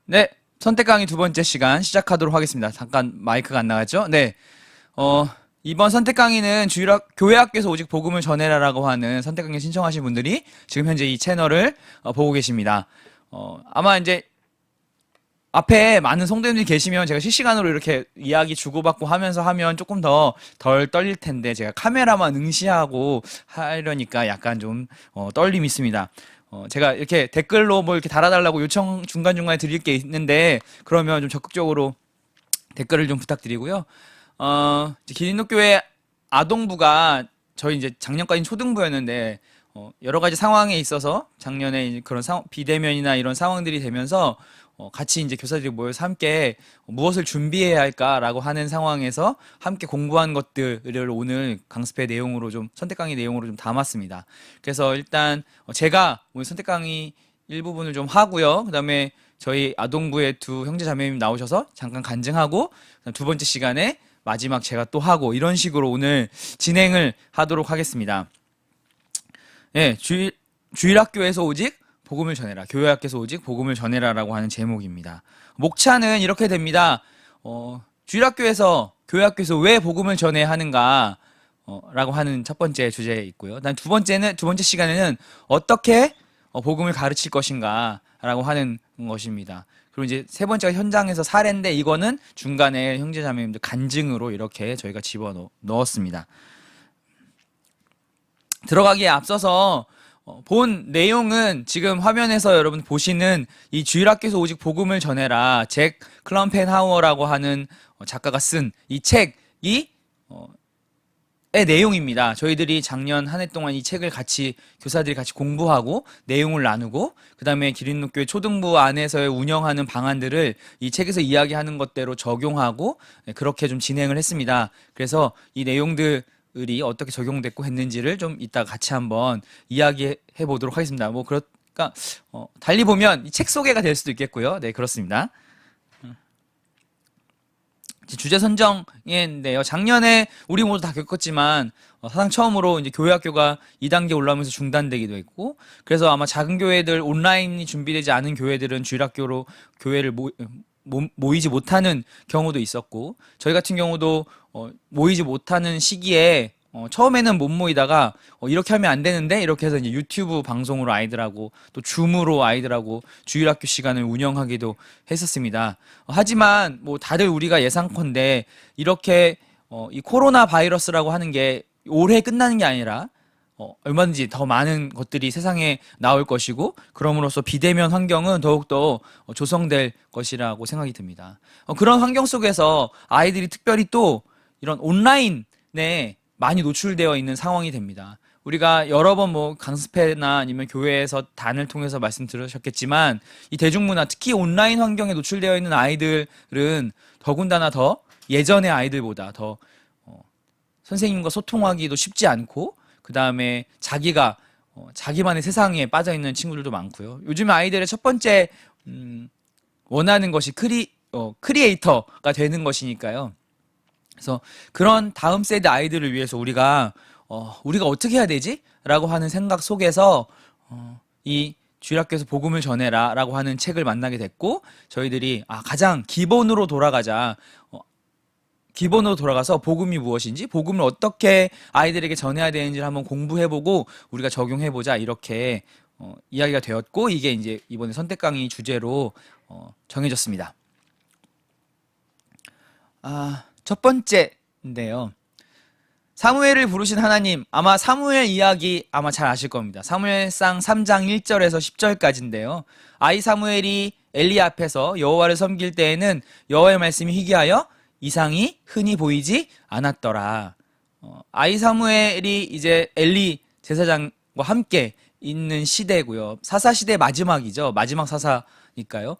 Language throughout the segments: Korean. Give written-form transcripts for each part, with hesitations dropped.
네, 선택 강의 두 번째 시간 시작하도록 하겠습니다. 잠깐 마이크가 안 나갔죠? 네. 이번 선택 강의는 교회 학교에서 오직 복음을 전해라라고 하는 선택 강의 신청하신 분들이 지금 현재 이 채널을 보고 계십니다. 아마 이제 앞에 많은 성도님들이 계시면 제가 실시간으로 이렇게 이야기 주고받고 하면서 하면 조금 더 덜 떨릴 텐데 제가 카메라만 응시하고 하려니까 약간 좀 떨림이 있습니다. 제가 이렇게 댓글로 뭐 이렇게 달아달라고 요청 중간중간에 드릴 게 있는데 그러면 좀 적극적으로 댓글을 좀 부탁드리고요. 이제 기린노교회 아동부가 저희 이제 작년까지 초등부였는데 여러 가지 상황에 있어서 작년에 이제 그런 비대면이나 이런 상황들이 되면서 같이 이제 교사들이 모여서 함께 무엇을 준비해야 할까라고 하는 상황에서 함께 공부한 것들을 오늘 강습회 내용으로 좀 선택 강의 내용으로 좀 담았습니다. 그래서 일단 제가 오늘 선택 강의 일부분을 좀 하고요. 그다음에 저희 아동부의 두 형제 자매님 나오셔서 잠깐 간증하고 두 번째 시간에 마지막 제가 또 하고 이런 식으로 오늘 진행을 하도록 하겠습니다. 네, 주일학교에서 오직 복음을 전해라. 교회학교에서 오직 복음을 전해라라고 하는 제목입니다. 목차는 이렇게 됩니다. 주일학교에서 교회학교에서 왜 복음을 전해야 하는가? 라고 하는 첫 번째 주제에 있고요. 두 번째 시간에는 어떻게 복음을 가르칠 것인가? 라고 하는 것입니다. 그리고 이제 세 번째가 현장에서 사례인데 이거는 중간에 형제자매님들 간증으로 이렇게 저희가 집어넣었습니다. 들어가기에 앞서서 본 내용은 지금 화면에서 여러분 보시는 이 주일학교에서 오직 복음을 전해라 잭 클럼펜하우어라고 하는 작가가 쓴 이 책이 의 내용입니다. 저희들이 작년 한 해 동안 이 책을 교사들이 같이 공부하고 내용을 나누고 그 다음에 기린노교회 초등부 안에서 운영하는 방안들을 이 책에서 이야기하는 것대로 적용하고 그렇게 좀 진행을 했습니다. 그래서 이 내용들이 어떻게 적용됐고 했는지를 좀 이따 같이 한번 이야기해 보도록 하겠습니다. 그러니까 달리 보면 이 책 소개가 될 수도 있겠고요. 네, 그렇습니다. 주제 선정인데요. 작년에 우리 모두 다 겪었지만 사상 처음으로 이제 교회 학교가 2단계 올라오면서 중단되기도 했고, 그래서 아마 작은 교회들 온라인이 준비되지 않은 교회들은 주일학교로 교회를 모이지 못하는 경우도 있었고, 저희 같은 경우도 모이지 못하는 시기에 처음에는 못 모이다가 이렇게 하면 안 되는데 이렇게 해서 이제 유튜브 방송으로 아이들하고 또 줌으로 아이들하고 주일학교 시간을 운영하기도 했었습니다. 하지만 뭐 다들 우리가 예상컨대 이렇게 이 코로나 바이러스라고 하는 게 올해 끝나는 게 아니라 얼마든지 더 많은 것들이 세상에 나올 것이고 그럼으로써 비대면 환경은 더욱더 조성될 것이라고 생각이 듭니다. 그런 환경 속에서 아이들이 특별히 또 이런 온라인에 많이 노출되어 있는 상황이 됩니다. 우리가 여러 번 뭐 강습회나 아니면 교회에서 단을 통해서 말씀 들으셨겠지만 이 대중문화 특히 온라인 환경에 노출되어 있는 아이들은 더군다나 더 예전의 아이들보다 더 선생님과 소통하기도 쉽지 않고 그 다음에 자기만의 세상에 빠져 있는 친구들도 많고요. 요즘 아이들의 첫 번째 원하는 것이 크리에이터가 되는 것이니까요. 그래서 그런 다음 세대 아이들을 위해서 우리가 어떻게 해야 되지? 라고 하는 생각 속에서 이 주일학교에서 복음을 전해라 라고 하는 책을 만나게 됐고, 저희들이 가장 기본으로 돌아가서 복음이 무엇인지, 복음을 어떻게 아이들에게 전해야 되는지를 한번 공부해보고 우리가 적용해보자 이렇게 이야기가 되었고, 이게 이제 이번에 선택 강의 주제로 정해졌습니다. 첫 번째인데요. 사무엘을 부르신 하나님, 아마 사무엘 이야기 아마 잘 아실 겁니다. 사무엘상 3장 1절에서 10절까지인데요. 아이 사무엘이 엘리 앞에서 여호와를 섬길 때에는 여호와의 말씀이 희귀하여 이상이 흔히 보이지 않았더라. 아이 사무엘이 이제 엘리 제사장과 함께 있는 시대고요. 사사시대 마지막이죠. 마지막 사사니까요.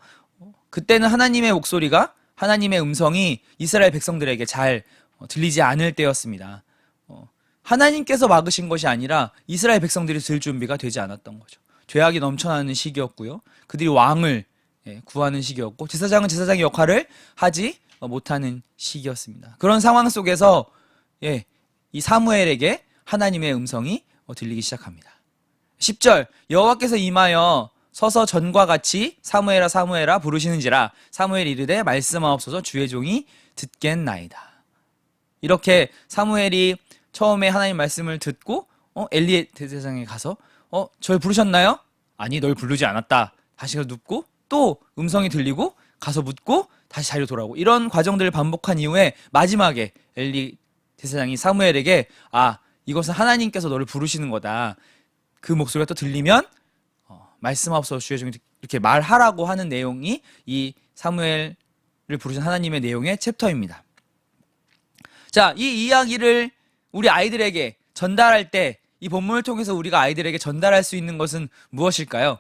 그때는 하나님의 목소리가, 하나님의 음성이 이스라엘 백성들에게 잘 들리지 않을 때였습니다. 하나님께서 막으신 것이 아니라 이스라엘 백성들이 들을 준비가 되지 않았던 거죠. 죄악이 넘쳐나는 시기였고요. 그들이 왕을 구하는 시기였고, 제사장은 제사장의 역할을 하지 못하는 시기였습니다. 그런 상황 속에서 이 사무엘에게 하나님의 음성이 들리기 시작합니다. 10절, 여호와께서 임하여 서서 전과 같이 사무엘아 사무엘아 부르시는지라 사무엘이 이르되 말씀하옵소서 주의 종이 듣겠나이다. 이렇게 사무엘이 처음에 하나님 말씀을 듣고 엘리의 대제사장에 가서 절 부르셨나요? 아니 널 부르지 않았다. 다시 눕고 또 음성이 들리고 가서 묻고 다시 자리로 돌아오고 이런 과정들을 반복한 이후에 마지막에 엘리 대제사장이 사무엘에게 이것은 하나님께서 너를 부르시는 거다. 그 목소리가 또 들리면 말씀하옵소서 주의 종이 이렇게 말하라고 하는 내용이 이 사무엘을 부르신 하나님의 내용의 챕터입니다. 자, 이 이야기를 우리 아이들에게 전달할 때 이 본문을 통해서 우리가 아이들에게 전달할 수 있는 것은 무엇일까요?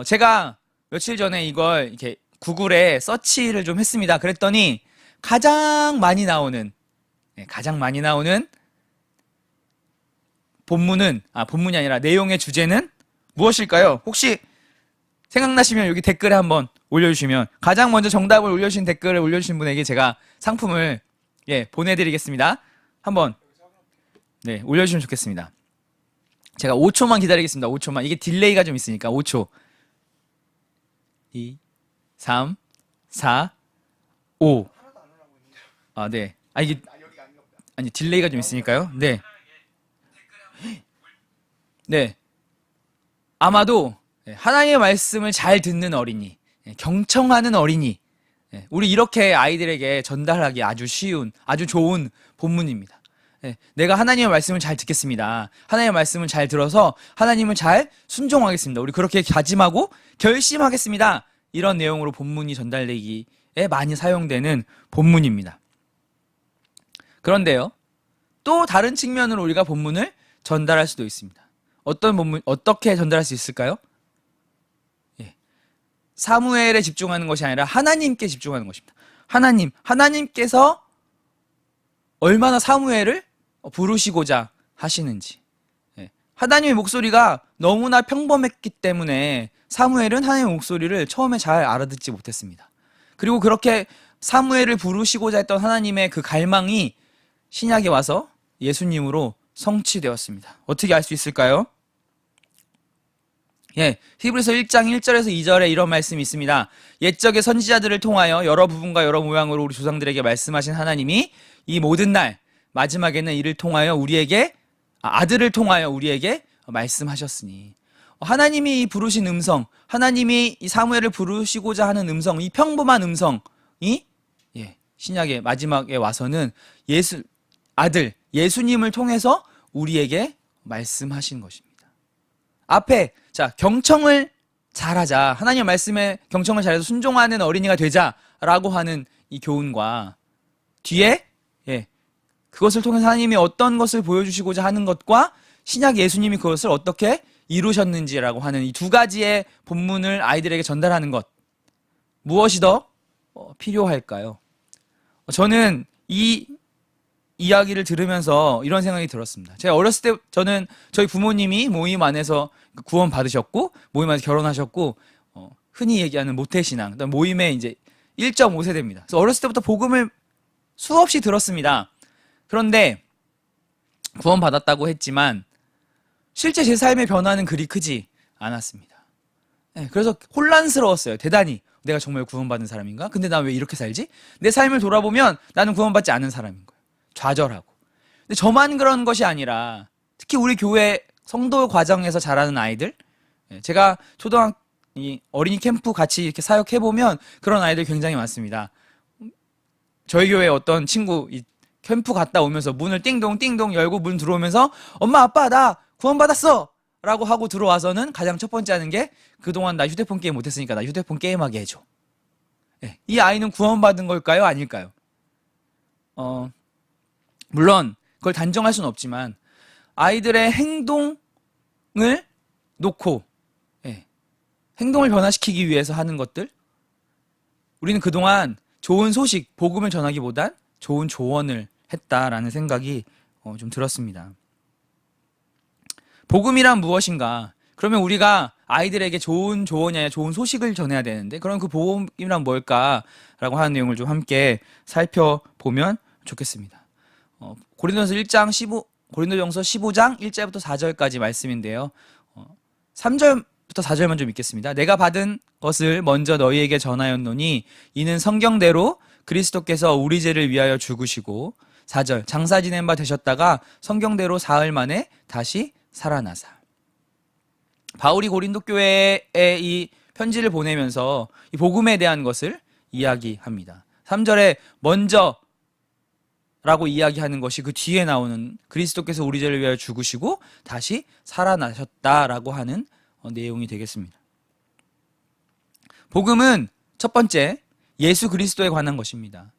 제가 며칠 전에 이걸 이렇게 구글에 서치를 좀 했습니다. 그랬더니 가장 많이 나오는 본문이 아니라 내용의 주제는 무엇일까요? 혹시 생각나시면 여기 댓글에 한번 올려주시면 가장 먼저 정답을 올려주신 댓글을 올려주신 분에게 제가 상품을 보내드리겠습니다. 한번 올려주시면 좋겠습니다. 제가 5초만 기다리겠습니다. 5초만. 이게 딜레이가 좀 있으니까 5초. 2, 3, 4, 5. 네. 이게 딜레이가 좀 있으니까요. 네. 네. 아마도 하나님의 말씀을 잘 듣는 어린이, 경청하는 어린이, 우리 이렇게 아이들에게 전달하기 아주 쉬운, 아주 좋은 본문입니다. 내가 하나님의 말씀을 잘 듣겠습니다. 하나님의 말씀을 잘 들어서 하나님을 잘 순종하겠습니다. 우리 그렇게 다짐하고 결심하겠습니다. 이런 내용으로 본문이 전달되기에 많이 사용되는 본문입니다. 그런데요, 또 다른 측면으로 우리가 본문을 전달할 수도 있습니다. 어떤 본문, 어떻게 전달할 수 있을까요? 사무엘에 집중하는 것이 아니라 하나님께 집중하는 것입니다. 하나님께서 얼마나 사무엘을 부르시고자 하시는지. 하나님의 목소리가 너무나 평범했기 때문에 사무엘은 하나님의 목소리를 처음에 잘 알아듣지 못했습니다. 그리고 그렇게 사무엘을 부르시고자 했던 하나님의 그 갈망이 신약에 와서 예수님으로 성취되었습니다. 어떻게 알 수 있을까요? 히브리서 1장 1절에서 2절에 이런 말씀이 있습니다. 옛적의 선지자들을 통하여 여러 부분과 여러 모양으로 우리 조상들에게 말씀하신 하나님이 이 모든 날 마지막에는 이를 통하여 우리에게 아들을 통하여 우리에게 말씀하셨으니, 하나님이 부르신 음성, 하나님이 이 사무엘을 부르시고자 하는 음성, 이 평범한 음성이 신약의 마지막에 와서는 아들 예수님을 통해서 우리에게 말씀하신 것입니다. 앞에 경청을 잘하자, 하나님의 말씀에 경청을 잘해서 순종하는 어린이가 되자라고 하는 이 교훈과 뒤에 그것을 통해서 하나님이 어떤 것을 보여주시고자 하는 것과 신약 예수님이 그것을 어떻게 이루셨는지라고 하는 이 두 가지의 본문을 아이들에게 전달하는 것, 무엇이 더 필요할까요? 저는 이 이야기를 들으면서 이런 생각이 들었습니다. 제가 어렸을 때 저는 저희 부모님이 모임 안에서 구원 받으셨고 모임 안에서 결혼하셨고 흔히 얘기하는 모태신앙, 모임의 이제 1.5세대입니다. 그래서 어렸을 때부터 복음을 수없이 들었습니다. 그런데 구원 받았다고 했지만 실제 제 삶의 변화는 그리 크지 않았습니다. 그래서 혼란스러웠어요. 대단히. 내가 정말 구원받은 사람인가? 근데 나 왜 이렇게 살지? 내 삶을 돌아보면 나는 구원받지 않은 사람인 거예요. 좌절하고. 근데 저만 그런 것이 아니라 특히 우리 교회 성도 과정에서 자라는 아이들, 제가 어린이 캠프 같이 이렇게 사역해보면 그런 아이들 굉장히 많습니다. 저희 교회 어떤 친구 캠프 갔다 오면서 문을 띵동띵동 열고 문 들어오면서 엄마 아빠 나 구원받았어 라고 하고 들어와서는 가장 첫 번째 하는 게 그동안 나 휴대폰 게임 못했으니까 나 휴대폰 게임하게 해줘. 이 아이는 구원받은 걸까요? 아닐까요? 물론 그걸 단정할 수는 없지만 아이들의 행동을 놓고 행동을 변화시키기 위해서 하는 것들, 우리는 그동안 좋은 소식, 복음을 전하기보단 좋은 조언을 했다라는 생각이 좀 들었습니다. 복음이란 무엇인가? 그러면 우리가 아이들에게 좋은 조언이 아니라 좋은 소식을 전해야 되는데, 그럼 그 복음이란 뭘까라고 하는 내용을 좀 함께 살펴보면 좋겠습니다. 고린도전서 15장 1절부터 4절까지 말씀인데요. 3절 4절만 좀 읽겠습니다. 내가 받은 것을 먼저 너희에게 전하였노니 이는 성경대로 그리스도께서 우리 죄를 위하여 죽으시고 4절 장사 지낸 바 되셨다가 성경대로 사흘 만에 다시 살아나사. 바울이 고린도 교회에 이 편지를 보내면서 이 복음에 대한 것을 이야기합니다. 3절에 먼저 라고 이야기하는 것이 그 뒤에 나오는 그리스도께서 우리 죄를 위하여 죽으시고 다시 살아나셨다라고 하는 내용이 되겠습니다. 복음은 첫 번째 예수 그리스도에 관한 것입니다.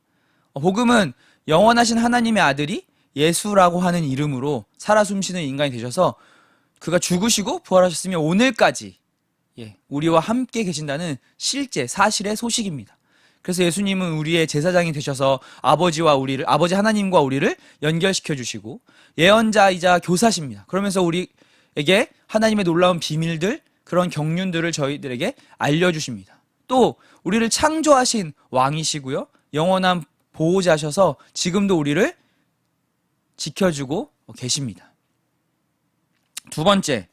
복음은 영원하신 하나님의 아들이 예수라고 하는 이름으로 살아 숨쉬는 인간이 되셔서 그가 죽으시고 부활하셨으며 오늘까지 우리와 함께 계신다는 실제 사실의 소식입니다. 그래서 예수님은 우리의 제사장이 되셔서 아버지 하나님과 우리를 연결시켜 주시고 예언자이자 교사십니다. 그러면서 우리에게 하나님의 놀라운 비밀들, 그런 경륜들을 저희들에게 알려주십니다. 또 우리를 창조하신 왕이시고요, 영원한 보호자셔서 지금도 우리를 지켜주고 계십니다. 두 번째,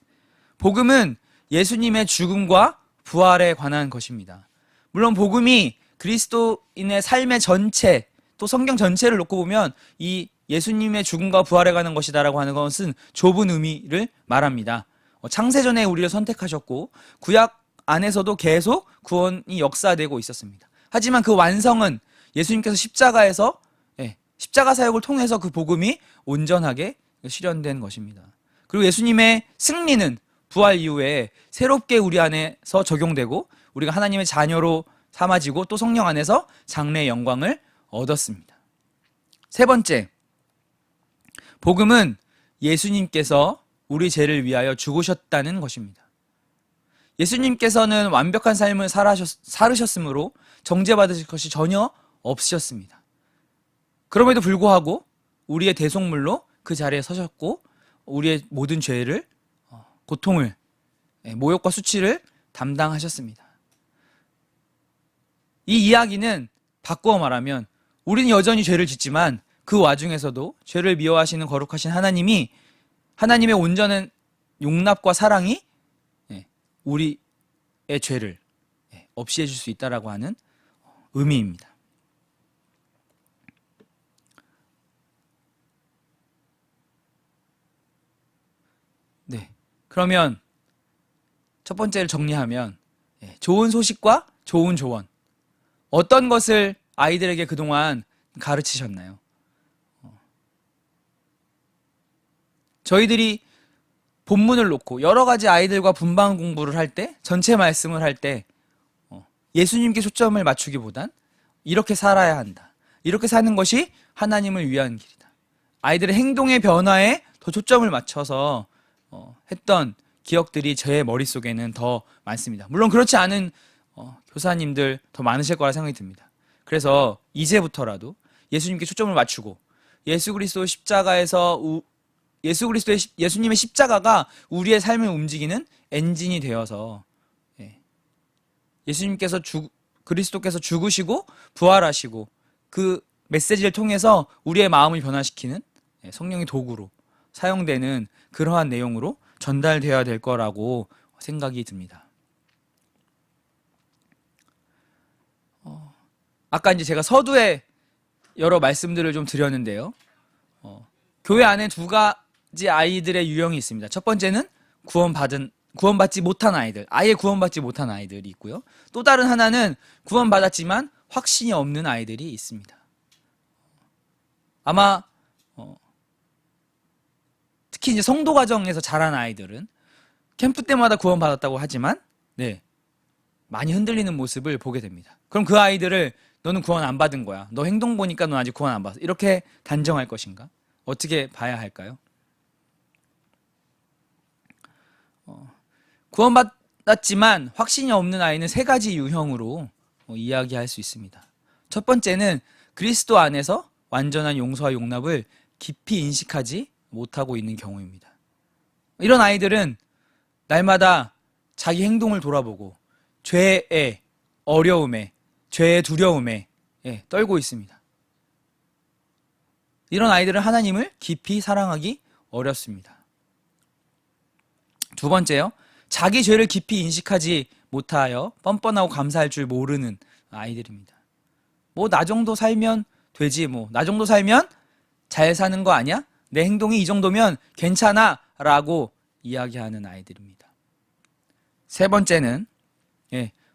복음은 예수님의 죽음과 부활에 관한 것입니다. 물론 복음이 그리스도인의 삶의 전체, 또 성경 전체를 놓고 보면 이 예수님의 죽음과 부활에 관한 것이다라고 하는 것은 좁은 의미를 말합니다. 창세전에 우리를 선택하셨고 구약 안에서도 계속 구원이 역사되고 있었습니다. 하지만 그 완성은 예수님께서 십자가에서 십자가 사역을 통해서 그 복음이 온전하게 실현된 것입니다. 그리고 예수님의 승리는 부활 이후에 새롭게 우리 안에서 적용되고 우리가 하나님의 자녀로 삼아지고 또 성령 안에서 장래의 영광을 얻었습니다. 세 번째, 복음은 예수님께서 우리 죄를 위하여 죽으셨다는 것입니다. 예수님께서는 완벽한 삶을 살으셨으므로 정죄받으실 것이 전혀 없으셨습니다. 그럼에도 불구하고 우리의 대속물로 그 자리에 서셨고 우리의 모든 죄를, 고통을, 모욕과 수치를 담당하셨습니다. 이 이야기는 바꾸어 말하면 우리는 여전히 죄를 짓지만 그 와중에서도 죄를 미워하시는 거룩하신 하나님이, 하나님의 온전한 용납과 사랑이 우리의 죄를 없이 해줄 수 있다라고 하는 의미입니다. 네, 그러면 첫 번째를 정리하면 좋은 소식과 좋은 조언, 어떤 것을 아이들에게 그동안 가르치셨나요? 저희들이 본문을 놓고 여러 가지 아이들과 분방 공부를 할 때, 전체 말씀을 할 때 예수님께 초점을 맞추기보단 이렇게 살아야 한다, 이렇게 사는 것이 하나님을 위한 길이다, 아이들의 행동의 변화에 더 초점을 맞춰서 했던 기억들이 제 머릿속에는 더 많습니다. 물론 그렇지 않은 교사님들 더 많으실 거라 생각이 듭니다. 그래서 이제부터라도 예수님께 초점을 맞추고 예수님의 십자가가 우리의 삶을 움직이는 엔진이 되어서 예수님께서 그리스도께서 죽으시고 부활하시고 그 메시지를 통해서 우리의 마음을 변화시키는 성령의 도구로 사용되는 그러한 내용으로 전달되어야 될 거라고 생각이 듭니다. 아까 이제 제가 서두에 여러 말씀들을 좀 드렸는데요. 교회 안에 두 가지 아이들의 유형이 있습니다. 첫 번째는 구원받지 못한 아이들, 아예 구원받지 못한 아이들이 있고요. 또 다른 하나는 구원받았지만 확신이 없는 아이들이 있습니다. 아마 특히 이제 성도 과정에서 자란 아이들은 캠프 때마다 구원받았다고 하지만 많이 흔들리는 모습을 보게 됩니다. 그럼 그 아이들을 너는 구원 안 받은 거야, 너 행동 보니까 넌 아직 구원 안 받았어, 이렇게 단정할 것인가? 어떻게 봐야 할까요? 구원받았지만 확신이 없는 아이는 세 가지 유형으로 이야기할 수 있습니다. 첫 번째는 그리스도 안에서 완전한 용서와 용납을 깊이 인식하지 못하고 있는 경우입니다. 이런 아이들은 날마다 자기 행동을 돌아보고 죄의 어려움에, 죄의 두려움에 떨고 있습니다. 이런 아이들은 하나님을 깊이 사랑하기 어렵습니다. 두 번째요, 자기 죄를 깊이 인식하지 못하여 뻔뻔하고 감사할 줄 모르는 아이들입니다. 뭐 나 정도 살면 되지, 뭐 나 정도 살면 잘 사는 거 아니야? 내 행동이 이 정도면 괜찮아 라고 이야기하는 아이들입니다. 세 번째는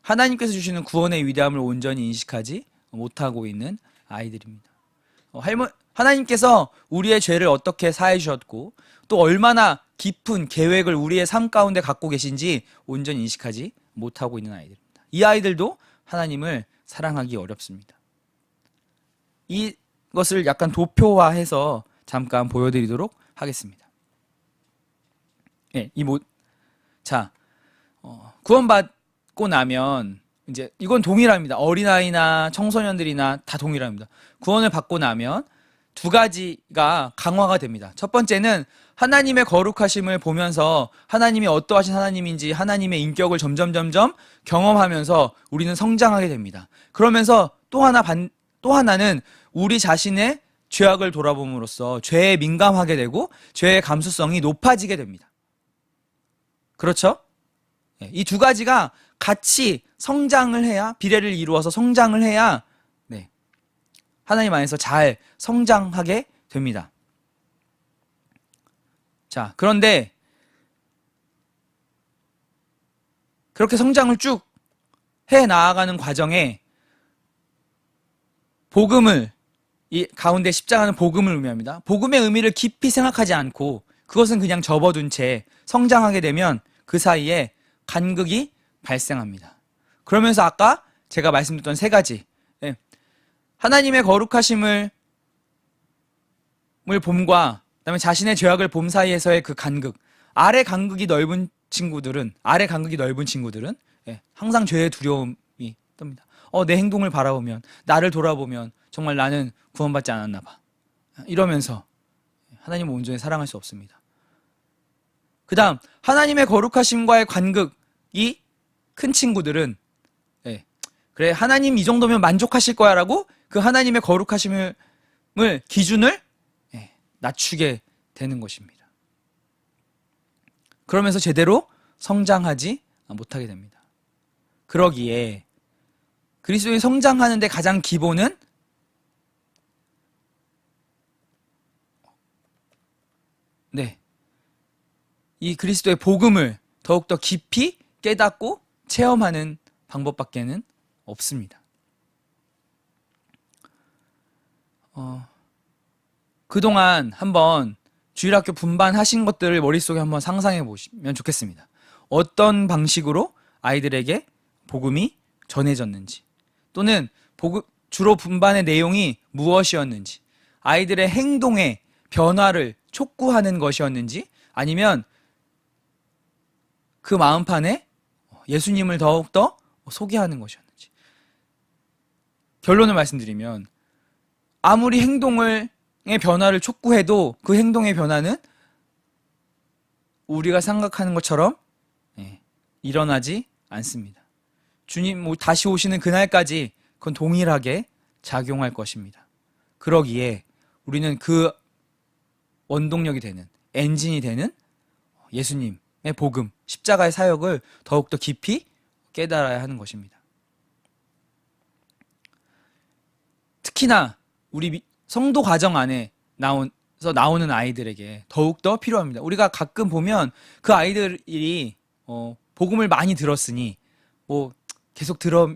하나님께서 주시는 구원의 위대함을 온전히 인식하지 못하고 있는 아이들입니다. 하나님께서 우리의 죄를 어떻게 사해 주셨고 또 얼마나 깊은 계획을 우리의 삶 가운데 갖고 계신지 온전히 인식하지 못하고 있는 아이들입니다. 이 아이들도 하나님을 사랑하기 어렵습니다. 이것을 약간 도표화해서 잠깐 보여드리도록 하겠습니다. 구원받고 나면 이제 이건 동일합니다. 어린아이나 청소년들이나 다 동일합니다. 구원을 받고 나면 두 가지가 강화가 됩니다. 첫 번째는 하나님의 거룩하심을 보면서 하나님이 어떠하신 하나님인지 하나님의 인격을 점점 경험하면서 우리는 성장하게 됩니다. 그러면서 또 하나는 우리 자신의 죄악을 돌아봄으로써 죄에 민감하게 되고 죄의 감수성이 높아지게 됩니다. 그렇죠? 이 두 가지가 같이 성장을 해야, 비례를 이루어서 성장을 해야 하나님 안에서 잘 성장하게 됩니다. 자, 그런데 그렇게 성장을 쭉 해 나아가는 과정에 복음을, 이 가운데 십자가는 복음을 의미합니다. 복음의 의미를 깊이 생각하지 않고 그것은 그냥 접어둔 채 성장하게 되면 그 사이에 간극이 발생합니다. 그러면서 아까 제가 말씀드렸던 세 가지, 하나님의 거룩하심을 봄과 그다음에 자신의 죄악을 봄 사이에서의 그 간극, 아래 간극이 넓은 친구들은 항상 죄의 두려움이 뜹니다. 내 행동을 바라보면, 나를 돌아보면 정말 나는 구원받지 않았나 봐. 이러면서 하나님을 온전히 사랑할 수 없습니다. 그 다음, 하나님의 거룩하심과의 간극이 큰 친구들은 그래, 하나님 이 정도면 만족하실 거야 라고 그 하나님의 거룩하심을 기준을 낮추게 되는 것입니다. 그러면서 제대로 성장하지 못하게 됩니다. 그러기에 그리스도인이 성장하는데 가장 기본은 이 그리스도의 복음을 더욱더 깊이 깨닫고 체험하는 방법밖에는 없습니다. 그동안 한번 주일학교 분반하신 것들을 머릿속에 한번 상상해 보시면 좋겠습니다. 어떤 방식으로 아이들에게 복음이 전해졌는지, 또는 주로 분반의 내용이 무엇이었는지, 아이들의 행동의 변화를 촉구하는 것이었는지, 아니면 그 마음판에 예수님을 더욱더 소개하는 것이었는지. 결론을 말씀드리면 아무리 행동의 변화를 촉구해도 그 행동의 변화는 우리가 생각하는 것처럼 일어나지 않습니다. 주님 다시 오시는 그날까지 그건 동일하게 작용할 것입니다. 그러기에 우리는 그 원동력이 되는, 엔진이 되는 예수님의 복음, 십자가의 사역을 더욱더 깊이 깨달아야 하는 것입니다. 특히나 우리 성도 과정 안에 나오는 아이들에게 더욱더 필요합니다. 우리가 가끔 보면 그 아이들이 복음을 많이 들었으니 뭐 계속 듣는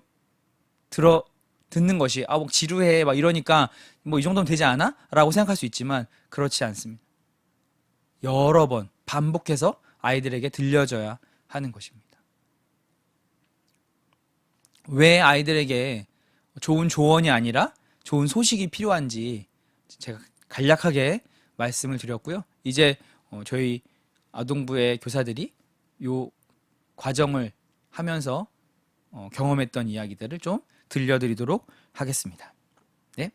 것이 뭐 지루해 막 이러니까 뭐 이 정도면 되지 않아? 라고 생각할 수 있지만 그렇지 않습니다. 여러 번 반복해서 아이들에게 들려줘야 하는 것입니다. 왜 아이들에게 좋은 조언이 아니라 좋은 소식이 필요한지 제가 간략하게 말씀을 드렸고요. 이제 저희 아동부의 교사들이 이 과정을 하면서 경험했던 이야기들을 좀 들려드리도록 하겠습니다. 네.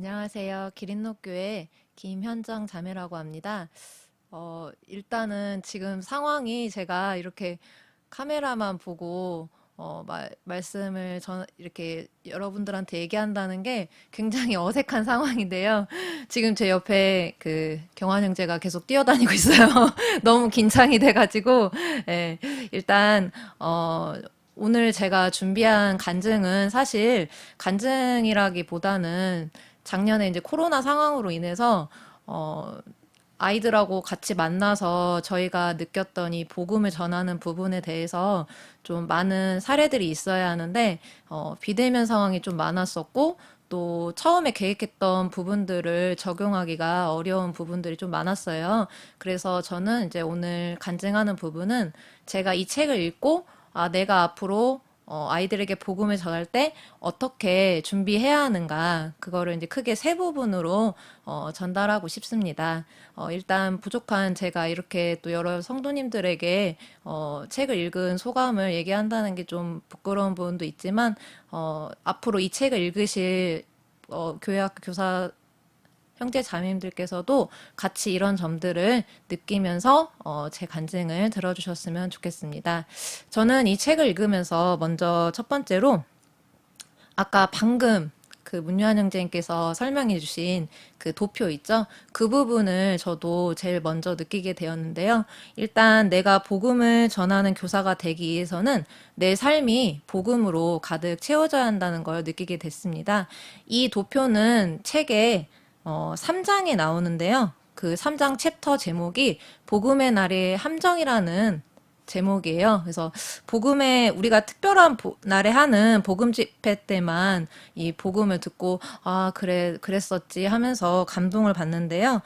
안녕하세요. 기린노교회 김현정 자매라고 합니다. 일단은 지금 상황이 제가 이렇게 카메라만 보고 말씀을 이렇게 여러분들한테 얘기한다는 게 굉장히 어색한 상황인데요. 지금 제 옆에 그 경환 형제가 계속 뛰어다니고 있어요. 너무 긴장이 돼가지고, 예, 일단, 오늘 제가 준비한 간증은 사실 간증이라기보다는 작년에 이제 코로나 상황으로 인해서 어, 아이들하고 같이 만나서 저희가 느꼈던 이 복음을 전하는 부분에 대해서 좀 많은 사례들이 있어야 하는데 비대면 상황이 좀 많았었고 또 처음에 계획했던 부분들을 적용하기가 어려운 부분들이 좀 많았어요. 그래서 저는 이제 오늘 간증하는 부분은 제가 이 책을 읽고 내가 앞으로 아이들에게 복음을 전할 때 어떻게 준비해야 하는가, 그거를 이제 크게 세 부분으로 전달하고 싶습니다. 일단 부족한 제가 이렇게 또 여러 성도님들에게 책을 읽은 소감을 얘기한다는 게 좀 부끄러운 부분도 있지만, 앞으로 이 책을 읽으실 교회학 교사 형제 자매님들께서도 같이 이런 점들을 느끼면서 제 간증을 들어주셨으면 좋겠습니다. 저는 이 책을 읽으면서 먼저 첫 번째로 아까 방금 그 문유한 형제님께서 설명해 주신 그 도표 있죠? 그 부분을 저도 제일 먼저 느끼게 되었는데요. 일단 내가 복음을 전하는 교사가 되기 위해서는 내 삶이 복음으로 가득 채워져야 한다는 걸 느끼게 됐습니다. 이 도표는 책에 3장에 나오는데요. 그 3장 챕터 제목이 복음의 날의 함정이라는 제목이에요. 그래서 복음의 우리가 특별한 날에 하는 복음 집회 때만 이 복음을 듣고 그래 그랬었지 하면서 감동을 받는데요.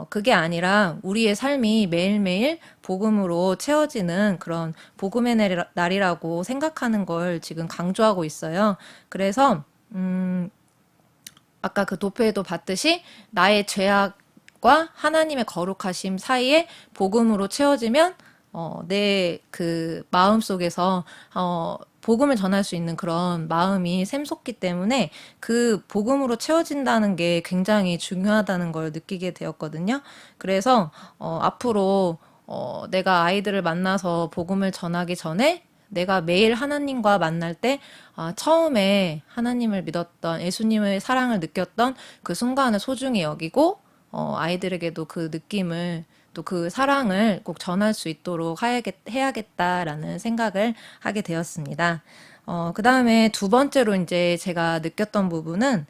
그게 아니라 우리의 삶이 매일매일 복음으로 채워지는 그런 복음의 날이라고 생각하는 걸 지금 강조하고 있어요. 그래서 아까 그 도표에도 봤듯이 나의 죄악과 하나님의 거룩하심 사이에 복음으로 채워지면 내 그 마음 속에서 복음을 전할 수 있는 그런 마음이 샘솟기 때문에 그 복음으로 채워진다는 게 굉장히 중요하다는 걸 느끼게 되었거든요. 그래서 앞으로 내가 아이들을 만나서 복음을 전하기 전에 내가 매일 하나님과 만날 때 처음에 하나님을 믿었던 예수님의 사랑을 느꼈던 그 순간을 소중히 여기고 아이들에게도 그 느낌을 또 그 사랑을 꼭 전할 수 있도록 해야겠다라는 생각을 하게 되었습니다. 그 다음에 두 번째로 이제 제가 느꼈던 부분은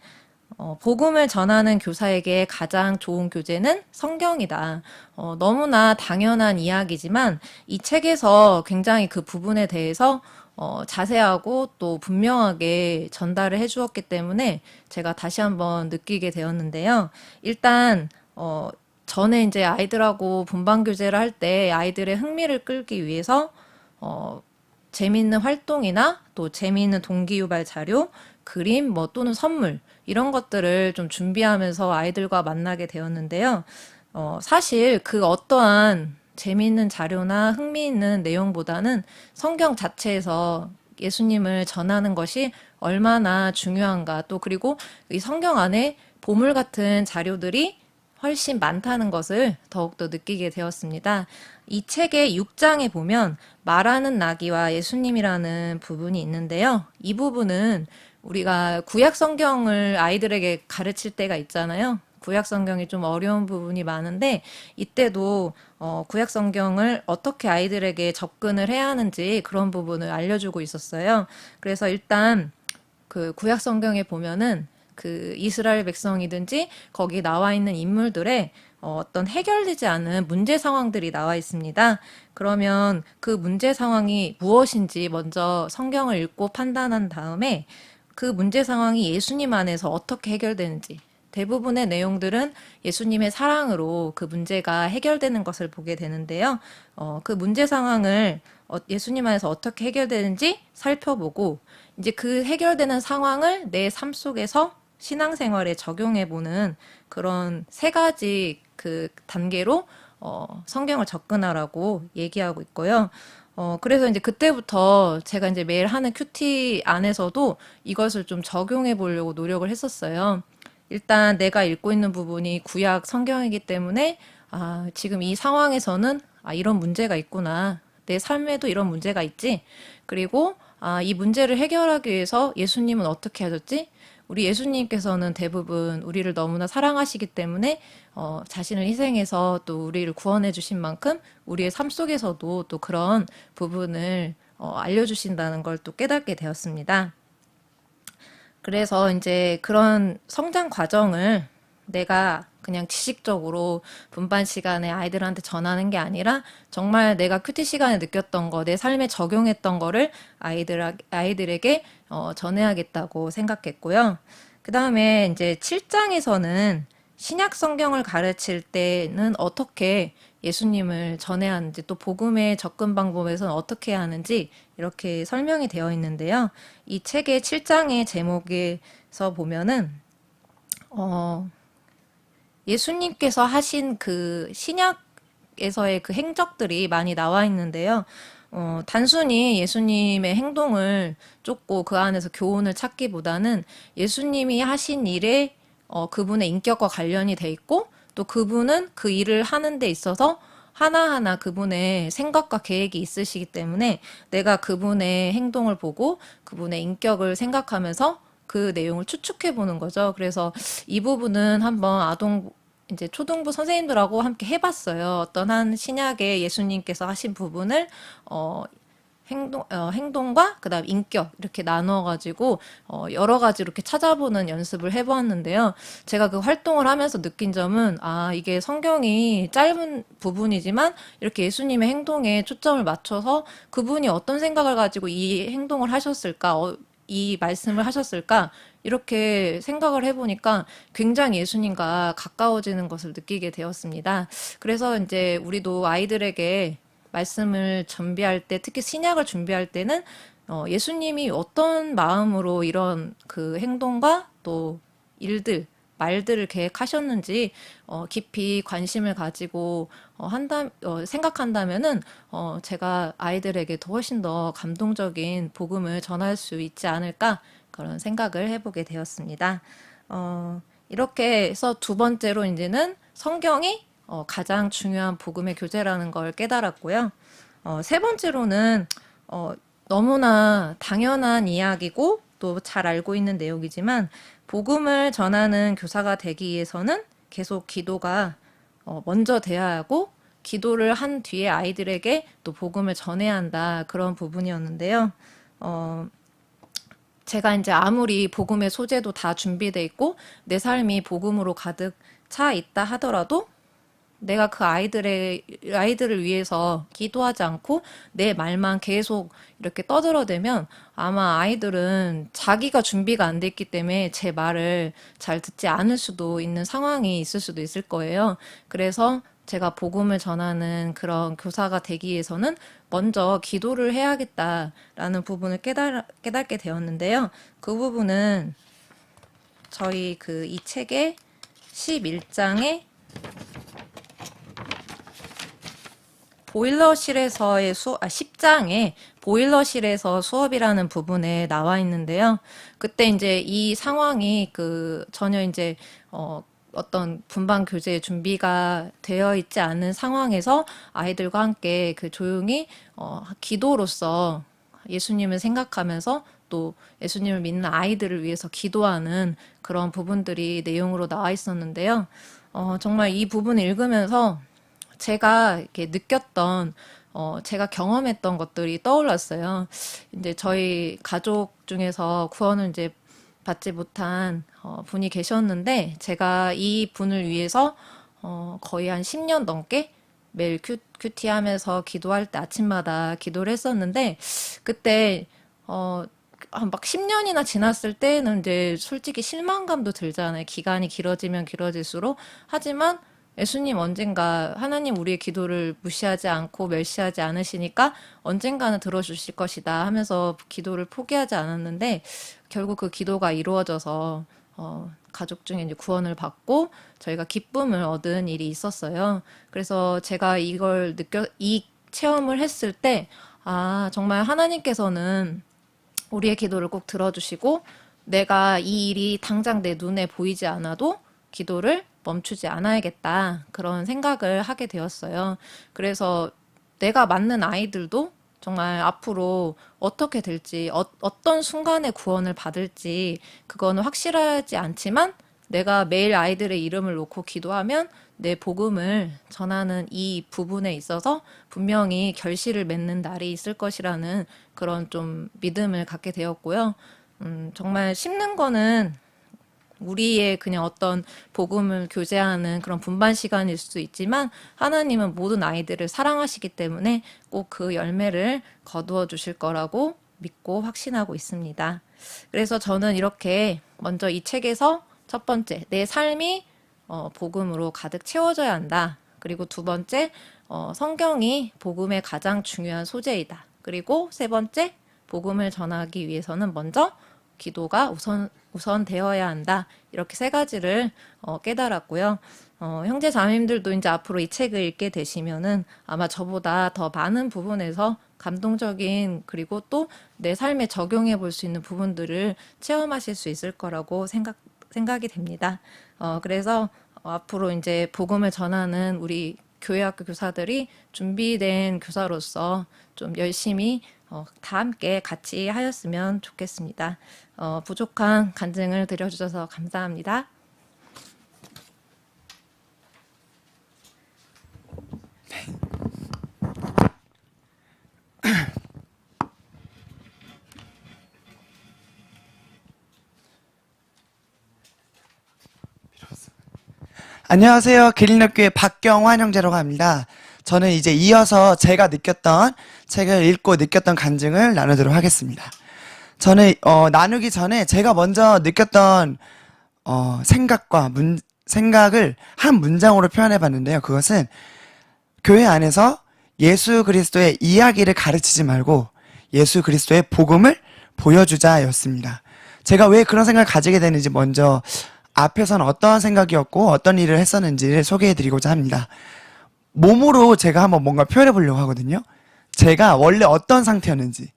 복음을 전하는 교사에게 가장 좋은 교재는 성경이다. 너무나 당연한 이야기지만 이 책에서 굉장히 그 부분에 대해서 자세하고 또 분명하게 전달을 해주었기 때문에 제가 다시 한번 느끼게 되었는데요. 일단 전에 이제 아이들하고 분반 교제를 할 때 아이들의 흥미를 끌기 위해서 재미있는 활동이나 또 재미있는 동기유발 자료, 그림, 뭐 또는 선물 이런 것들을 좀 준비하면서 아이들과 만나게 되었는데요. 사실 그 어떠한 재미있는 자료나 흥미있는 내용보다는 성경 자체에서 예수님을 전하는 것이 얼마나 중요한가, 또 그리고 이 성경 안에 보물 같은 자료들이 훨씬 많다는 것을 더욱더 느끼게 되었습니다. 이 책의 6장에 보면 말하는 나귀와 예수님이라는 부분이 있는데요. 이 부분은 우리가 구약 성경을 아이들에게 가르칠 때가 있잖아요. 구약 성경이 좀 어려운 부분이 많은데 이때도 구약 성경을 어떻게 아이들에게 접근을 해야 하는지 그런 부분을 알려주고 있었어요. 그래서 일단 그 구약 성경에 보면은 그 이스라엘 백성이든지 거기 나와 있는 인물들의 어떤 해결되지 않은 문제 상황들이 나와 있습니다. 그러면 그 문제 상황이 무엇인지 먼저 성경을 읽고 판단한 다음에 그 문제 상황이 예수님 안에서 어떻게 해결되는지, 대부분의 내용들은 예수님의 사랑으로 그 문제가 해결되는 것을 보게 되는데요. 그 문제 상황을 예수님 안에서 어떻게 해결되는지 살펴보고 이제 그 해결되는 상황을 내 삶 속에서 신앙생활에 적용해보는 그런 세 가지 그 단계로 성경을 접근하라고 얘기하고 있고요. 그래서 이제 그때부터 제가 이제 매일 하는 큐티 안에서도 이것을 좀 적용해 보려고 노력을 했었어요. 일단 내가 읽고 있는 부분이 구약 성경이기 때문에 지금 이 상황에서는 이런 문제가 있구나. 내 삶에도 이런 문제가 있지. 그리고 이 문제를 해결하기 위해서 예수님은 어떻게 하셨지? 우리 예수님께서는 대부분 우리를 너무나 사랑하시기 때문에 자신을 희생해서 또 우리를 구원해 주신 만큼 우리의 삶 속에서도 또 그런 부분을 알려주신다는 걸 또 깨닫게 되었습니다. 그래서 이제 그런 성장 과정을 내가 그냥 지식적으로 분반 시간에 아이들한테 전하는 게 아니라 정말 내가 큐티 시간에 느꼈던 거, 내 삶에 적용했던 거를 아이들에게 전해야겠다고 생각했고요. 그 다음에 이제 7장에서는 신약 성경을 가르칠 때는 어떻게 예수님을 전해야 하는지 또 복음의 접근 방법에서는 어떻게 해야 하는지 이렇게 설명이 되어 있는데요. 이 책의 7장의 제목에서 보면은 예수님께서 하신 그 신약에서의 그 행적들이 많이 나와 있는데요. 단순히 예수님의 행동을 쫓고 그 안에서 교훈을 찾기보다는 예수님이 하신 일에 그분의 인격과 관련이 돼 있고 또 그분은 그 일을 하는 데 있어서 하나하나 그분의 생각과 계획이 있으시기 때문에 내가 그분의 행동을 보고 그분의 인격을 생각하면서 그 내용을 추측해 보는 거죠. 그래서 이 부분은 한번 이제 초등부 선생님들하고 함께 해봤어요. 어떤 한 신약에 예수님께서 하신 부분을, 행동과 그다음 인격 이렇게 나눠가지고 여러 가지 이렇게 찾아보는 연습을 해보았는데요. 제가 그 활동을 하면서 느낀 점은 이게 성경이 짧은 부분이지만 이렇게 예수님의 행동에 초점을 맞춰서 그분이 어떤 생각을 가지고 이 행동을 하셨을까, 이 말씀을 하셨을까 이렇게 생각을 해보니까 굉장히 예수님과 가까워지는 것을 느끼게 되었습니다. 그래서 이제 우리도 아이들에게 말씀을 준비할 때, 특히 신약을 준비할 때는 예수님이 어떤 마음으로 이런 그 행동과 또 일들, 말들을 계획하셨는지 깊이 관심을 가지고 생각한다면은 제가 아이들에게 더 훨씬 더 감동적인 복음을 전할 수 있지 않을까 그런 생각을 해보게 되었습니다. 이렇게 해서 두 번째로 이제는 성경이 가장 중요한 복음의 교재라는 걸 깨달았고요. 세 번째로는 너무나 당연한 이야기고 또 잘 알고 있는 내용이지만 복음을 전하는 교사가 되기 위해서는 계속 기도가 먼저 돼야 하고 기도를 한 뒤에 아이들에게 또 복음을 전해야 한다 그런 부분이었는데요. 제가 이제 아무리 복음의 소재도 다 준비돼 있고 내 삶이 복음으로 가득 차 있다 하더라도 내가 그 아이들을 위해서 기도하지 않고 내 말만 계속 이렇게 떠들어대면 아마 아이들은 자기가 준비가 안 돼 있기 때문에 제 말을 잘 듣지 않을 수도 있는 상황이 있을 수도 있을 거예요. 그래서 제가 복음을 전하는 그런 교사가 되기 위해서는 먼저 기도를 해야겠다라는 부분을 깨닫게 되었는데요. 그 부분은 저희 이 책의 11장에 보일러실에서의 10장에 보일러실에서 수업이라는 부분에 나와 있는데요. 그때 이제 이 상황이 전혀 이제 어떤 분반 교재 준비가 되어 있지 않은 상황에서 아이들과 함께 조용히 기도로서 예수님을 생각하면서 또 예수님을 믿는 아이들을 위해서 기도하는 그런 부분들이 내용으로 나와 있었는데요. 정말 이 부분을 읽으면서 제가 이렇게 느꼈던 제가 경험했던 것들이 떠올랐어요. 이제 저희 가족 중에서 구원을 이제 받지 못한 분이 계셨는데 제가 이 분을 위해서 거의 한 10년 넘게 매일 큐티 하면서 기도할 때 아침마다 기도를 했었는데 그때 막 10년이나 지났을 때는 이제 솔직히 실망감도 들잖아요. 기간이 길어지면 길어질수록. 하지만 예수님 언젠가 하나님 우리의 기도를 무시하지 않고 멸시하지 않으시니까 언젠가는 들어주실 것이다 하면서 기도를 포기하지 않았는데 결국 그 기도가 이루어져서 가족 중에 이제 구원을 받고 저희가 기쁨을 얻은 일이 있었어요. 그래서 제가 이 체험을 했을 때 정말 하나님께서는 우리의 기도를 꼭 들어주시고 내가 이 일이 당장 내 눈에 보이지 않아도 기도를 멈추지 않아야겠다. 그런 생각을 하게 되었어요. 그래서 내가 맞는 아이들도 정말 앞으로 어떻게 될지, 어떤 순간에 구원을 받을지, 그거는 확실하지 않지만 내가 매일 아이들의 이름을 놓고 기도하면 내 복음을 전하는 이 부분에 있어서 분명히 결실을 맺는 날이 있을 것이라는 그런 좀 믿음을 갖게 되었고요. 정말 심는 거는 우리의 그냥 어떤 복음을 교제하는 그런 분반 시간일 수도 있지만 하나님은 모든 아이들을 사랑하시기 때문에 꼭 그 열매를 거두어 주실 거라고 믿고 확신하고 있습니다. 그래서 저는 이렇게 먼저 이 책에서 첫 번째, 내 삶이 복음으로 가득 채워져야 한다. 그리고 두 번째, 성경이 복음의 가장 중요한 소재이다. 그리고 세 번째, 복음을 전하기 위해서는 먼저 기도가 우선 되어야 한다. 이렇게 세 가지를 깨달았고요. 형제 자매님들도 이제 앞으로 이 책을 읽게 되시면은 아마 저보다 더 많은 부분에서 감동적인 그리고 또 내 삶에 적용해 볼 수 있는 부분들을 체험하실 수 있을 거라고 생각이 됩니다. 그래서 앞으로 이제 복음을 전하는 우리 교회학교 교사들이 준비된 교사로서 좀 열심히 다 함께 같이 하였으면 좋겠습니다. 부족한 간증을 드려주셔서 감사합니다. 안녕하세요. 기린학교의 박경환 형제라고 합니다. 저는 이제 이어서 제가 느꼈던 책을 읽고 느꼈던 간증을 나누도록 하겠습니다. 저는 나누기 전에 제가 먼저 느꼈던 생각을 한 문장으로 표현해 봤는데요. 그것은 교회 안에서 예수 그리스도의 이야기를 가르치지 말고 예수 그리스도의 복음을 보여주자였습니다. 제가 왜 그런 생각을 가지게 되는지 먼저 앞에서는 어떤 생각이었고 어떤 일을 했었는지를 소개해 드리고자 합니다. 몸으로 제가 한번 뭔가 표현해 보려고 하거든요. 제가 원래 어떤 상태였는지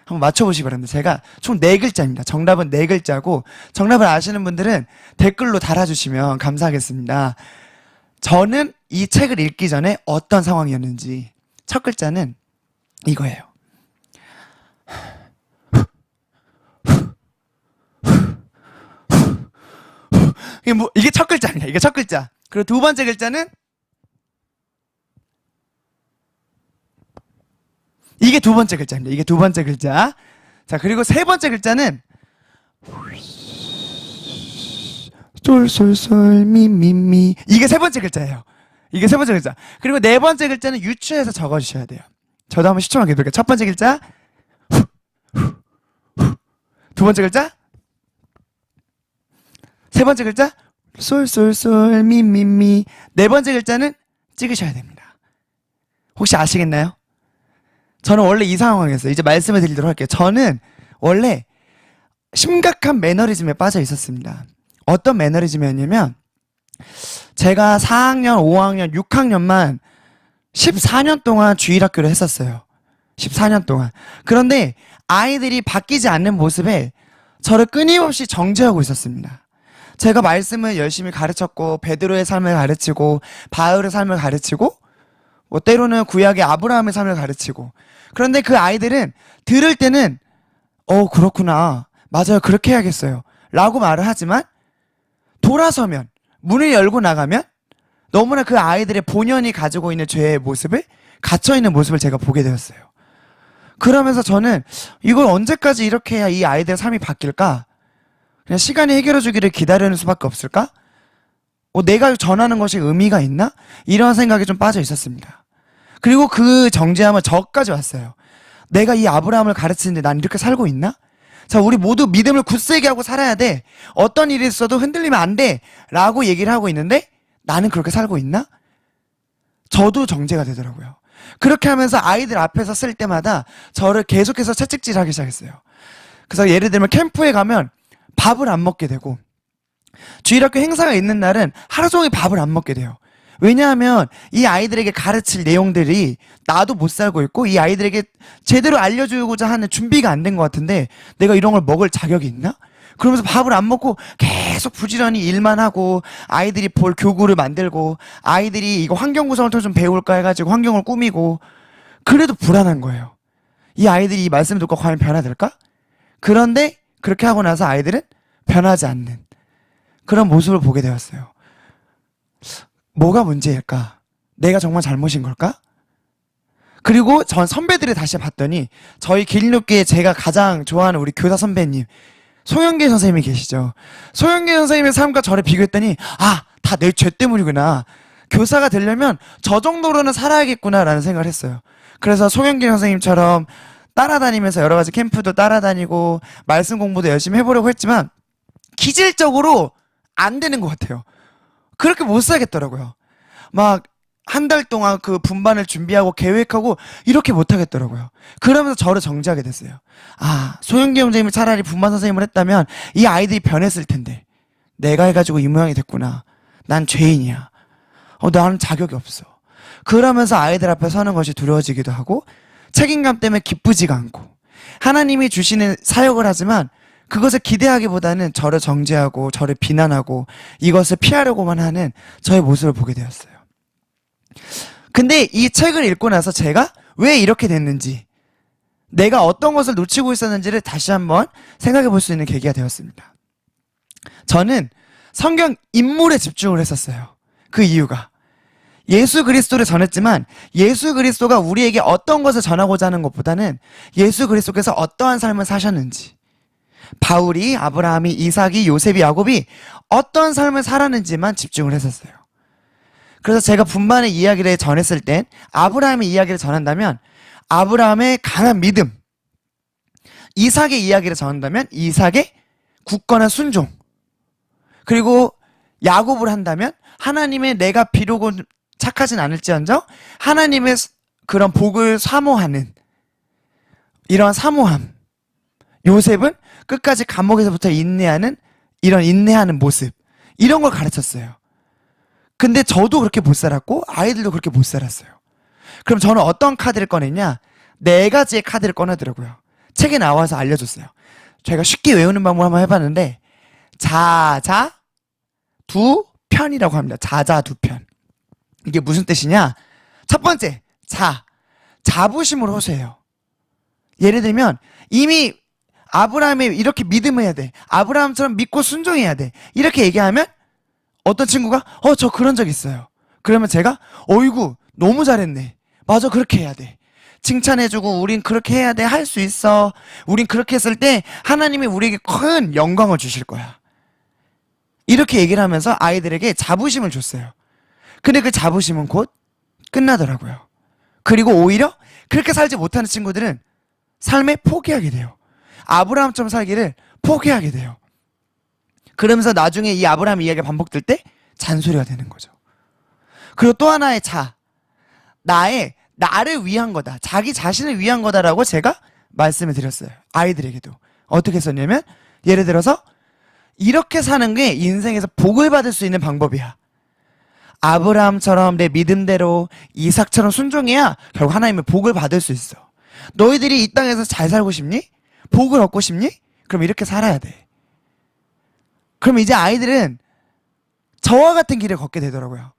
한번 맞춰보시기 바랍니다. 제가 총 4글자입니다. 정답은 4글자고 정답을 아시는 분들은 댓글로 달아주시면 감사하겠습니다. 저는 이 책을 읽기 전에 어떤 상황이었는지 첫 글자는 이거예요. 이게 첫 글자입니다. 이게 첫 글자. 그리고 두 번째 글자는 이게 두 번째 글자입니다. 이게 두 번째 글자. 자, 그리고 세 번째 글자는 솔솔솔 미미미. 이게 세 번째 글자예요. 이게 세 번째 글자. 그리고 네 번째 글자는 유추해서 적어주셔야 돼요. 저도 한번 시청하게 해볼게요. 첫 번째 글자 두 번째 글자 세 번째 글자 솔솔솔 미미미. 네 번째 글자는 찍으셔야 됩니다. 혹시 아시겠나요? 저는 원래 이 상황이었어요. 이제 말씀을 드리도록 할게요. 저는 원래 심각한 매너리즘에 빠져 있었습니다. 어떤 매너리즘이었냐면 제가 4학년, 5학년, 6학년만 14년 동안 주일학교를 했었어요. 14년 동안. 그런데 아이들이 바뀌지 않는 모습에 저를 끊임없이 정죄하고 있었습니다. 제가 말씀을 열심히 가르쳤고 베드로의 삶을 가르치고 바울의 삶을 가르치고 뭐 때로는 구약의 아브라함의 삶을 가르치고 그런데 그 아이들은 들을 때는 그렇구나. 맞아요. 그렇게 해야겠어요. 라고 말을 하지만 돌아서면 문을 열고 나가면 너무나 그 아이들의 본연이 가지고 있는 죄의 모습을 갇혀있는 모습을 제가 보게 되었어요. 그러면서 저는 이걸 언제까지 이렇게 해야 이 아이들의 삶이 바뀔까? 그냥 시간이 해결해 주기를 기다리는 수밖에 없을까? 내가 전하는 것이 의미가 있나? 이런 생각에 좀 빠져 있었습니다. 그리고 그 정죄함은 저까지 왔어요. 내가 이 아브라함을 가르치는데 난 이렇게 살고 있나? 자, 우리 모두 믿음을 굳세게 하고 살아야 돼. 어떤 일이 있어도 흔들리면 안 돼. 라고 얘기를 하고 있는데 나는 그렇게 살고 있나? 저도 정죄가 되더라고요. 그렇게 하면서 아이들 앞에서 쓸 때마다 저를 계속해서 채찍질하기 시작했어요. 그래서 예를 들면 캠프에 가면 밥을 안 먹게 되고 주일학교 행사가 있는 날은 하루 종일 밥을 안 먹게 돼요. 왜냐하면 이 아이들에게 가르칠 내용들이 나도 못 살고 있고 이 아이들에게 제대로 알려주고자 하는 준비가 안 된 것 같은데 내가 이런 걸 먹을 자격이 있나? 그러면서 밥을 안 먹고 계속 부지런히 일만 하고 아이들이 볼 교구를 만들고 아이들이 이거 환경 구성을 통해서 좀 배울까 해가지고 환경을 꾸미고 그래도 불안한 거예요. 이 아이들이 이 말씀 듣고 과연 변화될까? 그런데 그렇게 하고 나서 아이들은 변하지 않는 그런 모습을 보게 되었어요. 뭐가 문제일까? 내가 정말 잘못인 걸까? 그리고 전 선배들을 다시 봤더니 저희 길리노교에 제가 가장 좋아하는 우리 교사 선배님 송영길 선생님이 계시죠. 송영길 선생님의 삶과 저를 비교했더니 다 내 죄 때문이구나. 교사가 되려면 저 정도로는 살아야겠구나라는 생각을 했어요. 그래서 송영길 선생님처럼 따라다니면서 여러 가지 캠프도 따라다니고 말씀 공부도 열심히 해보려고 했지만 기질적으로 안 되는 것 같아요. 그렇게 못 살겠더라고요. 막 한 달 동안 그 분반을 준비하고 계획하고 이렇게 못 하겠더라고요. 그러면서 저를 정지하게 됐어요. 소영기 선생님이 차라리 분반 선생님을 했다면 이 아이들이 변했을 텐데 내가 해가지고 이 모양이 됐구나. 난 죄인이야. 나는 자격이 없어. 그러면서 아이들 앞에 서는 것이 두려워지기도 하고 책임감 때문에 기쁘지가 않고 하나님이 주시는 사역을 하지만 그것을 기대하기보다는 저를 정죄하고 저를 비난하고 이것을 피하려고만 하는 저의 모습을 보게 되었어요. 근데 이 책을 읽고 나서 제가 왜 이렇게 됐는지 내가 어떤 것을 놓치고 있었는지를 다시 한번 생각해 볼 수 있는 계기가 되었습니다. 저는 성경 인물에 집중을 했었어요. 그 이유가 예수 그리스도를 전했지만 예수 그리스도가 우리에게 어떤 것을 전하고자 하는 것보다는 예수 그리스도께서 어떠한 삶을 사셨는지 바울이, 아브라함이, 이삭이, 요셉이, 야곱이 어떤 삶을 살았는지만 집중을 했었어요. 그래서 제가 분반의 이야기를 전했을 땐 아브라함의 이야기를 전한다면 아브라함의 강한 믿음, 이삭의 이야기를 전한다면 이삭의 굳건한 순종, 그리고 야곱을 한다면 하나님의 내가 비록은 착하진 않을지언정 하나님의 그런 복을 사모하는 이런 사모함, 요셉은 끝까지 감옥에서부터 인내하는 이런 인내하는 모습, 이런 걸 가르쳤어요. 근데 저도 그렇게 못 살았고 아이들도 그렇게 못 살았어요. 그럼 저는 어떤 카드를 꺼냈냐? 4가지의 카드를 꺼내더라고요. 책에 나와서 알려줬어요. 제가 쉽게 외우는 방법을 한번 해봤는데 자자 두 편이라고 합니다. 자자 두 편. 이게 무슨 뜻이냐? 첫 번째, 자부심으로 호소해요. 예를 들면 이미 아브라함이 이렇게 믿음해야 돼. 아브라함처럼 믿고 순종해야 돼. 이렇게 얘기하면 어떤 친구가 저 그런 적 있어요. 그러면 제가 어이구 너무 잘했네. 맞아, 그렇게 해야 돼. 칭찬해주고 우린 그렇게 해야 돼. 할 수 있어. 우린 그렇게 했을 때 하나님이 우리에게 큰 영광을 주실 거야. 이렇게 얘기를 하면서 아이들에게 자부심을 줬어요. 근데 그 자부심은 곧 끝나더라고요. 그리고 오히려 그렇게 살지 못하는 친구들은 삶에 포기하게 돼요. 아브라함처럼 살기를 포기하게 돼요. 그러면서 나중에 이 아브라함 이야기가 반복될 때 잔소리가 되는 거죠. 그리고 또 하나의 나를 위한 거다. 자기 자신을 위한 거다라고 제가 말씀을 드렸어요. 아이들에게도. 어떻게 썼냐면 예를 들어서 이렇게 사는 게 인생에서 복을 받을 수 있는 방법이야. 아브라함처럼 내 믿음대로 이삭처럼 순종해야 결국 하나님의 복을 받을 수 있어. 너희들이 이 땅에서 잘 살고 싶니? 복을 얻고 싶니? 그럼 이렇게 살아야 돼. 그럼 이제 아이들은 저와 같은 길을 걷게 되더라고요.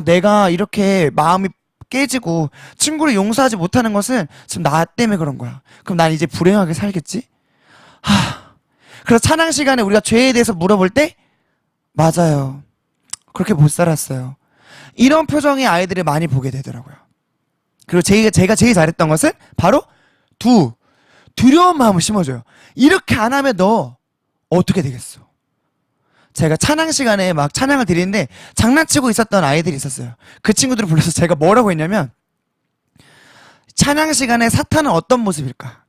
내가 이렇게 마음이 깨지고 친구를 용서하지 못하는 것은 지금 나 때문에 그런 거야. 그럼 난 이제 불행하게 살겠지? 그래서 찬양 시간에 우리가 죄에 대해서 물어볼 때 맞아요. 그렇게 못 살았어요. 이런 표정의 아이들을 많이 보게 되더라고요. 그리고 제가 제일 잘했던 것은 바로 두려운 마음을 심어줘요. 이렇게 안 하면 너 어떻게 되겠어? 제가 찬양 시간에 막 찬양을 드리는데 장난치고 있었던 아이들이 있었어요. 그 친구들을 불러서 제가 뭐라고 했냐면 찬양 시간에 사탄은 어떤 모습일까?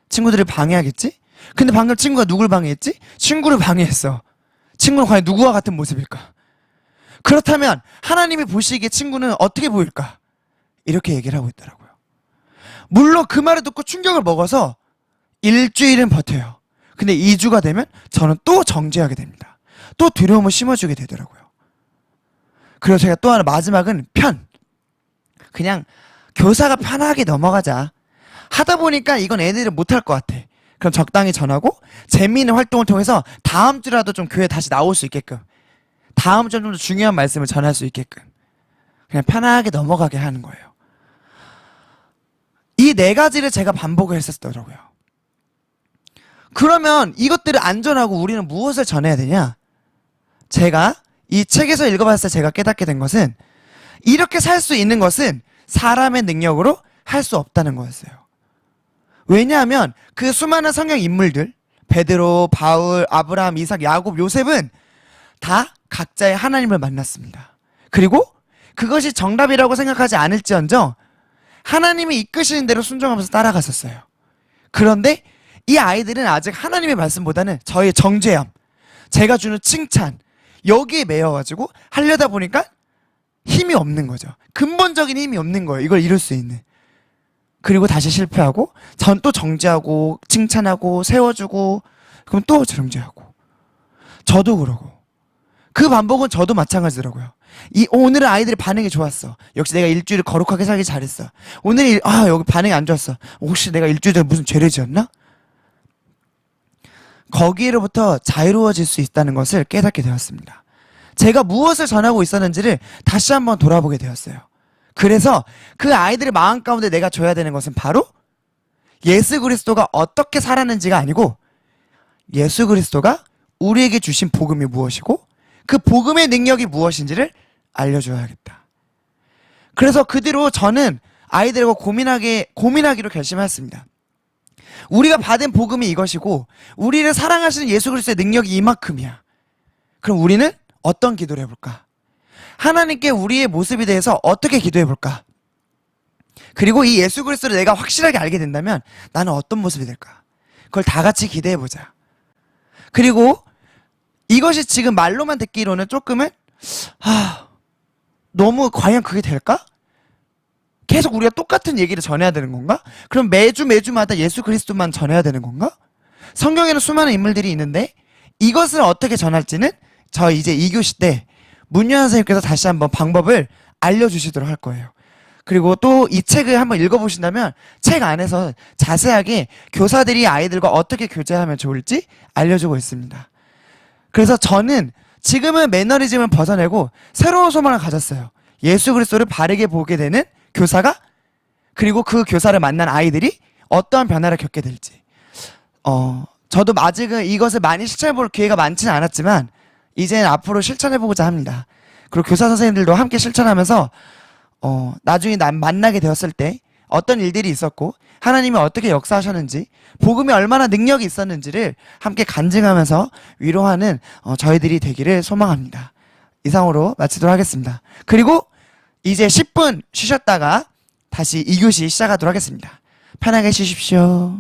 친구들을 방해하겠지? 근데 방금 친구가 누굴 방해했지? 친구를 방해했어. 친구는 과연 누구와 같은 모습일까? 그렇다면 하나님이 보시기에 친구는 어떻게 보일까? 이렇게 얘기를 하고 있더라고요. 물론 그 말을 듣고 충격을 먹어서 일주일은 버텨요. 근데 2주가 되면 저는 또 정죄하게 됩니다. 또 두려움을 심어주게 되더라고요. 그리고 제가 또 하나 마지막은 그냥 교사가 편하게 넘어가자. 하다 보니까 이건 애들은 못할 것 같아. 그럼 적당히 전하고 재미있는 활동을 통해서 다음 주라도 좀 교회 다시 나올 수 있게끔, 다음 주에 좀 더 중요한 말씀을 전할 수 있게끔 그냥 편하게 넘어가게 하는 거예요. 이 네 가지를 제가 반복을 했었더라고요. 그러면 이것들을 안전하고 우리는 무엇을 전해야 되냐? 제가 이 책에서 읽어봤을 때 제가 깨닫게 된 것은 이렇게 살 수 있는 것은 사람의 능력으로 할 수 없다는 거였어요. 왜냐하면 그 수많은 성경 인물들, 베드로, 바울, 아브라함, 이삭, 야곱, 요셉은 다 각자의 하나님을 만났습니다. 그리고 그것이 정답이라고 생각하지 않을지언정 하나님이 이끄시는 대로 순종하면서 따라갔었어요. 그런데 이 아이들은 아직 하나님의 말씀보다는 저의 정죄함, 제가 주는 칭찬, 여기에 매여가지고 하려다 보니까 힘이 없는 거죠. 근본적인 힘이 없는 거예요. 이걸 이룰 수 있는. 그리고 다시 실패하고 전 또 정죄하고 칭찬하고 세워주고 그럼 또 정죄하고. 저도 그러고. 그 반복은 저도 마찬가지더라고요. 오늘은 아이들의 반응이 좋았어. 역시 내가 일주일을 거룩하게 살기 잘했어. 오늘 여기 반응이 안 좋았어. 혹시 내가 일주일 전에 무슨 죄를 지었나? 거기로부터 자유로워질 수 있다는 것을 깨닫게 되었습니다. 제가 무엇을 전하고 있었는지를 다시 한번 돌아보게 되었어요. 그래서 그 아이들의 마음 가운데 내가 줘야 되는 것은 바로 예수 그리스도가 어떻게 살았는지가 아니고 예수 그리스도가 우리에게 주신 복음이 무엇이고 그 복음의 능력이 무엇인지를 알려줘야겠다. 그래서 그 뒤로 저는 아이들과 고민하기로 결심했습니다. 우리가 받은 복음이 이것이고 우리를 사랑하시는 예수 그리스도의 능력이 이만큼이야. 그럼 우리는 어떤 기도를 해볼까? 하나님께 우리의 모습에 대해서 어떻게 기도해볼까? 그리고 이 예수 그리스도를 내가 확실하게 알게 된다면 나는 어떤 모습이 될까? 그걸 다 같이 기대해보자. 그리고 이것이 지금 말로만 듣기로는 조금은 너무 과연 그게 될까? 계속 우리가 똑같은 얘기를 전해야 되는 건가? 그럼 매주마다 예수 그리스도만 전해야 되는 건가? 성경에는 수많은 인물들이 있는데 이것을 어떻게 전할지는 저 이제 2교시 때 문유한 선생님께서 다시 한번 방법을 알려주시도록 할 거예요. 그리고 또 이 책을 한번 읽어보신다면 책 안에서 자세하게 교사들이 아이들과 어떻게 교제하면 좋을지 알려주고 있습니다. 그래서 저는 지금은 매너리즘을 벗어내고 새로운 소망을 가졌어요. 예수 그리스도를 바르게 보게 되는 교사가 그리고 그 교사를 만난 아이들이 어떠한 변화를 겪게 될지. 저도 아직은 이것을 많이 실천해볼 기회가 많지는 않았지만 이제는 앞으로 실천해보고자 합니다. 그리고 교사 선생님들도 함께 실천하면서 나중에 만나게 되었을 때 어떤 일들이 있었고 하나님이 어떻게 역사하셨는지 복음이 얼마나 능력이 있었는지를 함께 간증하면서 위로하는 저희들이 되기를 소망합니다. 이상으로 마치도록 하겠습니다. 그리고 이제 10분 쉬셨다가 다시 2교시 시작하도록 하겠습니다. 편하게 쉬십시오.